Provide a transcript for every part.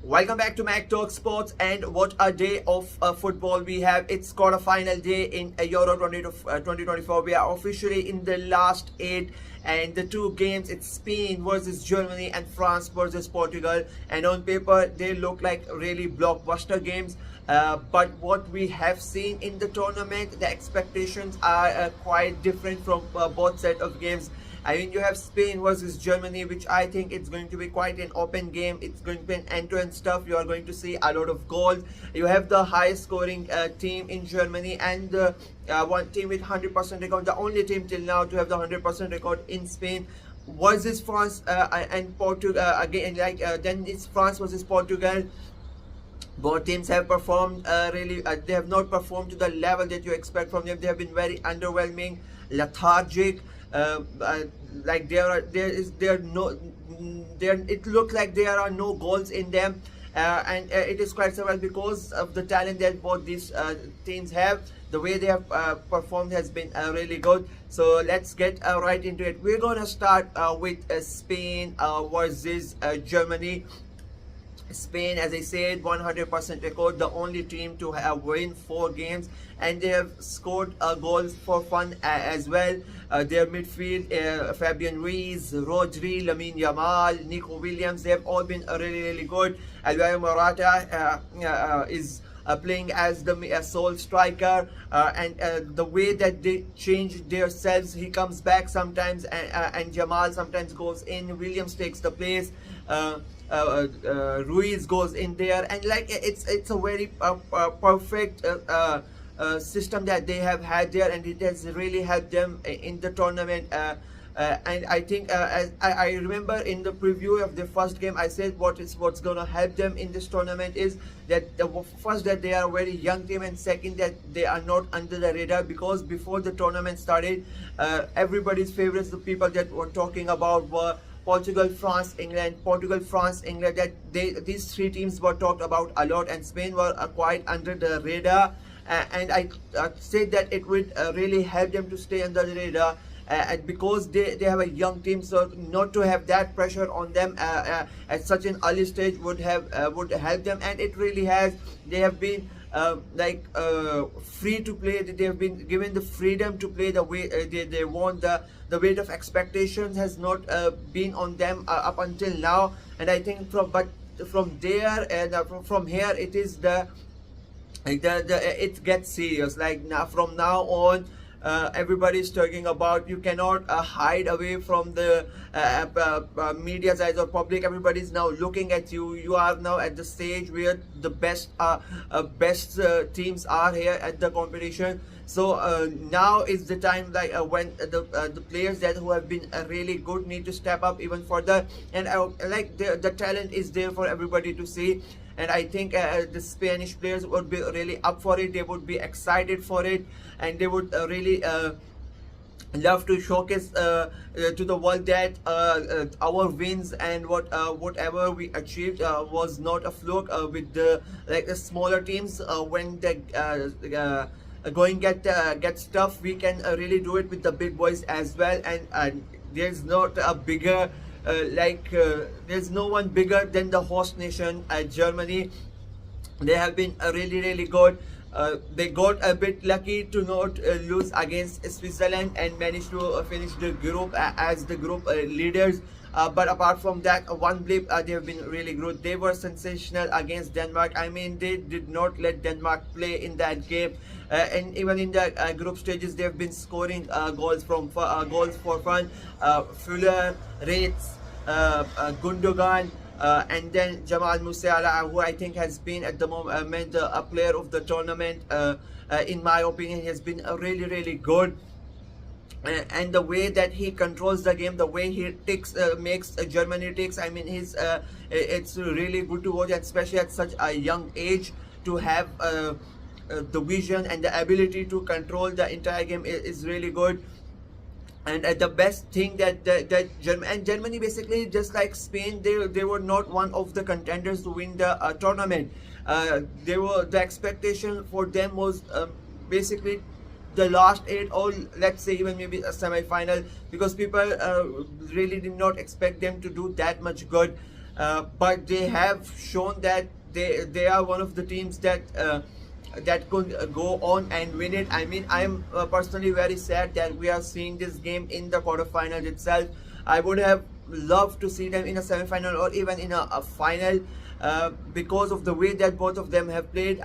Welcome back to Mac Talk Sports, and what a day of football we have. It's quarter final day in Euro 2024. We are officially in the last eight, and the two games, it's Spain versus Germany and France versus Portugal, and on paper they look like really blockbuster games. But what we have seen in the tournament, the expectations are quite different from both set of games. I mean, you have Spain versus Germany, which I think it's going to be quite an open game. It's going to be an end-to-end stuff. You are going to see a lot of goals. You have the highest scoring team in Germany, and one team with 100% record, the only team till now to have the 100% record in Spain, versus France and Portugal. Again, then it's France versus Portugal. Both teams have performed they have not performed to the level that you expect from them. They have been very underwhelming, lethargic. Like it looks like there are no goals in them, and it is quite several because of the talent that both these teams have. The way they have performed has been really good. So let's get right into it. We're gonna start with Spain versus Germany. Spain, as I said, 100% record, the only team to have win 4 games, and they have scored goals for fun as well. Their midfield, Fabian Ruiz, Rodri, Lamine Yamal, Nico Williams, they have all been really good. Alvaro Morata is playing as the sole striker, and the way that they change themselves, he comes back sometimes, and Jamal sometimes goes in, Williams takes the place, Ruiz goes in there, and like it's a very perfect system that they have had there, and it has really helped them in the tournament. And I think as I remember in the preview of the first game, I said what's gonna help them in this tournament is that first that they are a very young team, and second that they are not under the radar, because before the tournament started, everybody's favorites, the people that were talking about, were Portugal, France, England, Portugal, France, England. That these three teams were talked about a lot, and Spain were quite under the radar. And I said that it would really help them to stay under the radar. And because they have a young team, so not to have that pressure on them at such an early stage would help them, and it really has. They have been free to play. They have been given the freedom to play the way they want. The weight of expectations has not been on them up until now, and I think from there and from here it is it gets serious. Like now, from now on, everybody's talking about, you cannot hide away from the media's eyes or public. Everybody's now looking at you. You are now at the stage where the best teams are here at the competition. So now is the time, like when the players who have been really good need to step up even further, and like the talent is there for everybody to see. And I think the Spanish players would be really up for it. They would be excited for it, and they would really love to showcase to the world that our wins and whatever we achieved was not a fluke. With the smaller teams, when they going get stuff, we can really do it with the big boys as well. And there's not a bigger there's no one bigger than the host nation, Germany. They have been really good. They got a bit lucky to not lose against Switzerland and managed to finish the group as the group leaders. But apart from that, one blip, they have been really good. They were sensational against Denmark. I mean, they did not let Denmark play in that game, and even in the group stages, they have been scoring goals for fun. Fuller, Reitz, Gundogan, and then Jamal Musiala, who I think has been at the moment a player of the tournament. In my opinion, he has been really good. And the way that he controls the game, the way he makes Germany ticks, I mean, it's really good to watch, especially at such a young age, to have the vision and the ability to control the entire game is really good. And the best thing that Germany, basically just like Spain, they were not one of the contenders to win the tournament. The expectation for them was basically the last 8, or let's say even maybe a semi-final, because people really did not expect them to do that much good. but they have shown that they are one of the teams that could go on and win it. I mean, I'm personally very sad that we are seeing this game in the quarterfinals itself. I would have loved to see them in a semi-final or even in a final, because of the way that both of them have played.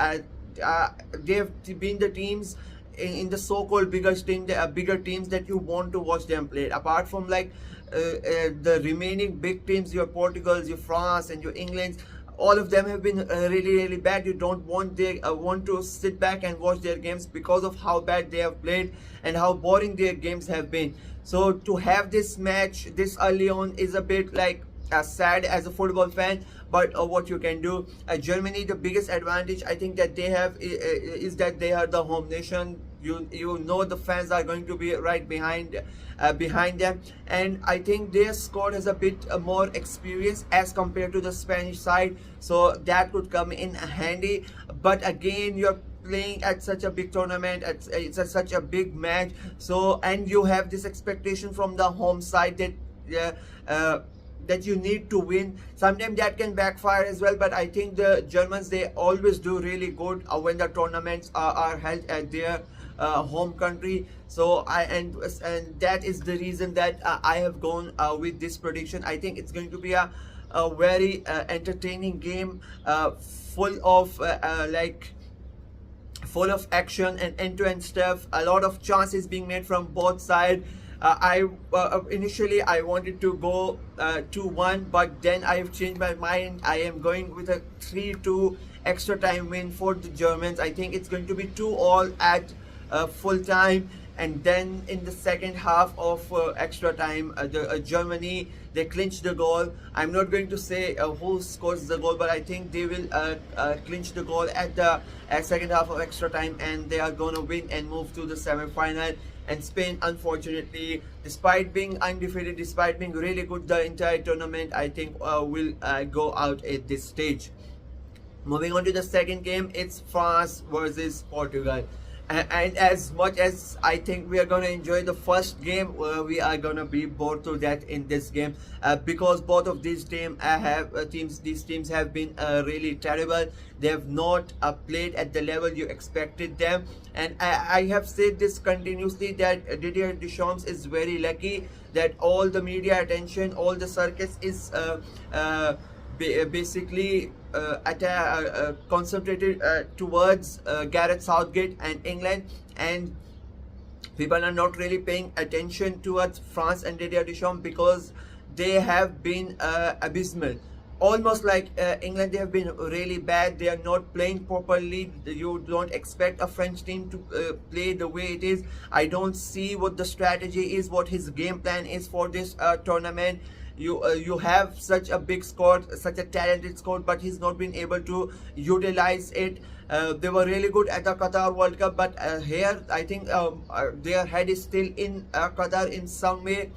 They have been the teams in the so-called bigger teams that you want to watch them play. Apart from like the remaining big teams, your Portugals, your France, and your Englands, all of them have been really bad. You don't want to sit back and watch their games because of how bad they have played and how boring their games have been. So to have this match this early on is a bit like sad as a football fan, but what you can do. Germany, the biggest advantage I think that they have is that they are the home nation. You know the fans are going to be right behind them, and I think their squad has a bit more experience as compared to the Spanish side, so that could come in handy. But again, you're playing at such a big tournament, such a big match, so and you have this expectation from the home side that you need to win. Sometimes that can backfire as well, but I think the Germans, they always do really good when the tournaments are held at their home country. So and that is the reason that I have gone with this prediction. I think it's going to be a very entertaining game, full of full of action and end-to-end stuff. A lot of chances being made from both sides. Initially I wanted to go 2-1, but then I have changed my mind. I am going with a 3-2 extra time win for the Germans. I think it's going to be 2-2 at full time, and then in the second half of extra time, Germany, they clinch the goal. I'm not going to say who scores the goal, but I think they will clinch the goal at the second half of extra time, and they are gonna win and move to the semi-final. And Spain, unfortunately, despite being undefeated, despite being really good the entire tournament, I think will go out at this stage. Moving on to the second game, it's France versus Portugal. And as much as I think we are going to enjoy the first game, we are going to be bored to death in this game, because both of these teams have been really terrible. They have not played at the level you expected them, and I have said this continuously, that Didier Deschamps is very lucky that all the media attention, all the circus is basically concentrated towards Gareth Southgate and England, and people are not really paying attention towards France and Didier Deschamps because they have been abysmal. Almost like England, they have been really bad. They are not playing properly. You don't expect a French team to play the way it is. I don't see what the strategy is, what his game plan is for this tournament. You have such a big squad, such a talented squad, but he's not been able to utilize it. They were really good at the Qatar World Cup, but here I think their head is still in Qatar in some way.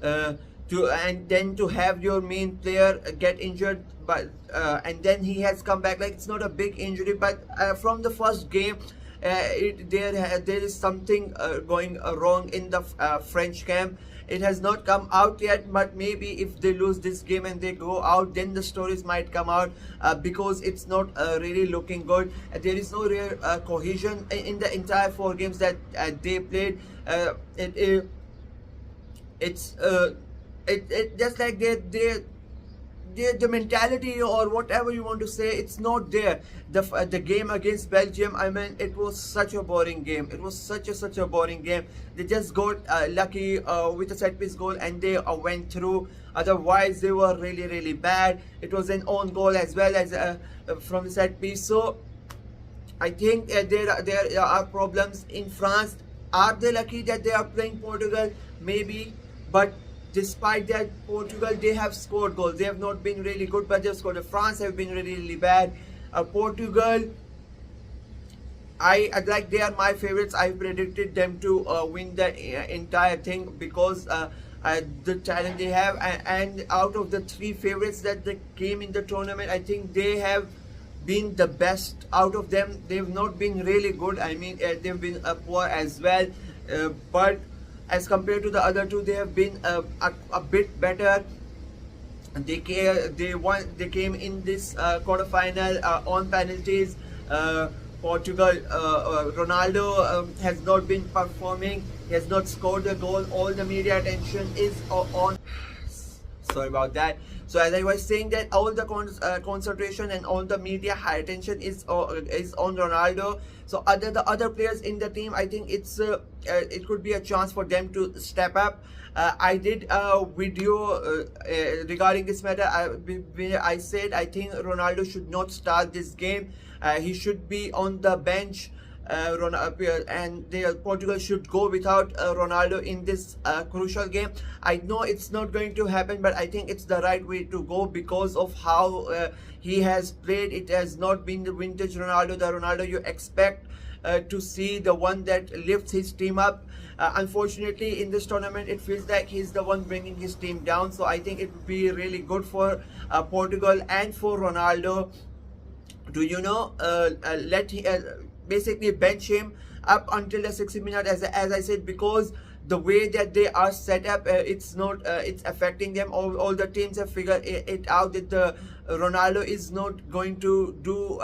And then to have your main player get injured, but and then he has come back, like it's not a big injury, but from the first game, there is something going wrong in the French camp. It has not come out yet, but maybe if they lose this game and they go out, then the stories might come out, because it's not really looking good. There is no real cohesion in the entire 4 games that they played. It's just like the mentality or whatever you want to say, it's not there. The game against Belgium, I mean, it was such a boring game. It was such a boring game. They just got lucky with a set piece goal and they went through. Otherwise, they were really bad. It was an own goal as well as from the set piece. So I think there are problems in France. Are they lucky that they are playing Portugal? Maybe, but despite that, Portugal, they have scored goals. They have not been really good, but they have scored. France have been really bad. Portugal, I like, they are my favorites. I predicted them to win the entire thing because the talent they have, and out of the 3 favorites that they came in the tournament, I think they have been the best out of them. They've not been really good. I mean, they've been poor as well, but as compared to the other 2, they have been a bit better. They came in this quarterfinal on penalties. Portugal, Ronaldo has not been performing. He has not scored the goal. All the media attention is on. Sorry about that. So as I was saying, that all the concentration and all the media high attention is on Ronaldo. So the other players in the team, I think it could be a chance for them to step up. I did a video regarding this matter. I said I think Ronaldo should not start this game. He should be on the bench. And Portugal should go without Ronaldo in this crucial game. I know it's not going to happen, but I think it's the right way to go because of how he has played. It has not been the vintage Ronaldo, the Ronaldo you expect to see, the one that lifts his team up. Unfortunately, in this tournament, it feels like he's the one bringing his team down. So I think it would be really good for Portugal and for Ronaldo to basically bench him up until the 60 minutes, as I said, because the way that they are set up, it's affecting them. All the teams have figured it out that the Ronaldo is not going to do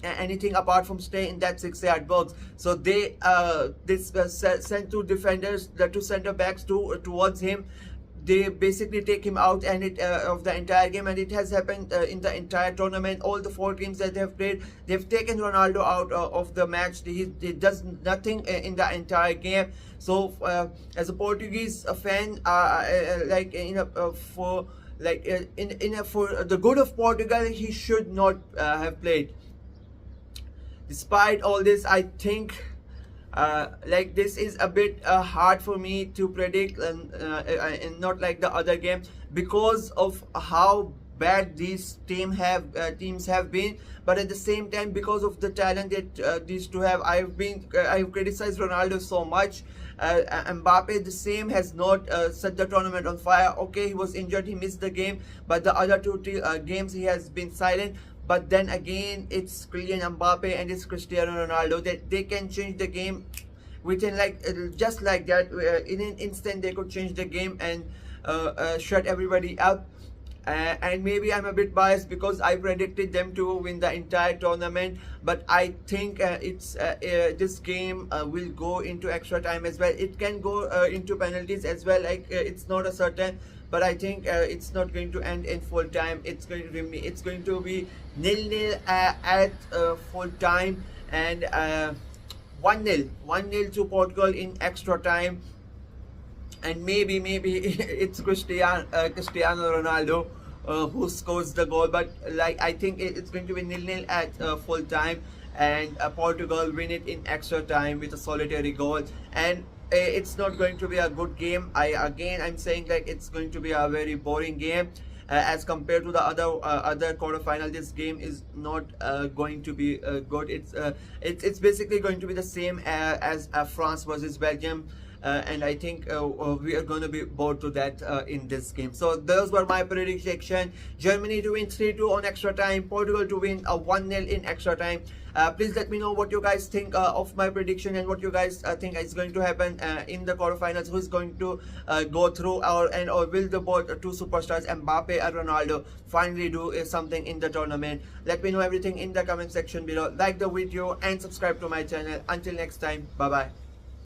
anything apart from stay in that 6-yard box. So they sent two defenders, the two center backs towards him. They basically take him out and of the entire game, and it has happened in the entire tournament. All the 4 games that they have played, they've taken Ronaldo out of the match. He does nothing in the entire game. So as a Portuguese fan, for the good of Portugal, he should not have played. Despite all this, I think this is a bit hard for me to predict, and not like the other game, because of how bad these teams have been. But at the same time, because of the talent that these two have, I've criticized Ronaldo so much. Mbappe, the same, has not set the tournament on fire. Okay, he was injured, he missed the game, but the other two games he has been silent. But then again, it's Kylian Mbappe and it's Cristiano Ronaldo that they can change the game within just like that. In an instant, they could change the game and shut everybody up. And maybe I'm a bit biased because I predicted them to win the entire tournament, but I think this game will go into extra time as well. It can go into penalties as well. It's not a certain, but I think it's not going to end in full time. It's going to be 0-0 at full time, and 1-0 to Portugal in extra time. And maybe it's Cristiano Ronaldo who scores the goal, but I think it's going to be 0-0 at full time, and Portugal win it in extra time with a solitary goal. And it's not going to be a good game. I'm saying it's going to be a very boring game as compared to the other quarterfinal. This game is not going to be good. It's basically going to be the same as France versus Belgium. And I think we are going to be bored to that in this game. So those were my prediction. Germany to win 3-2 on extra time. Portugal to win 1-0 in extra time. Please let me know what you guys think of my prediction, and what you guys think is going to happen in the quarterfinals. Who is going to go through, or will the two superstars, Mbappe and Ronaldo, finally do something in the tournament? Let me know everything in the comment section below. Like the video and subscribe to my channel. Until next time, bye bye.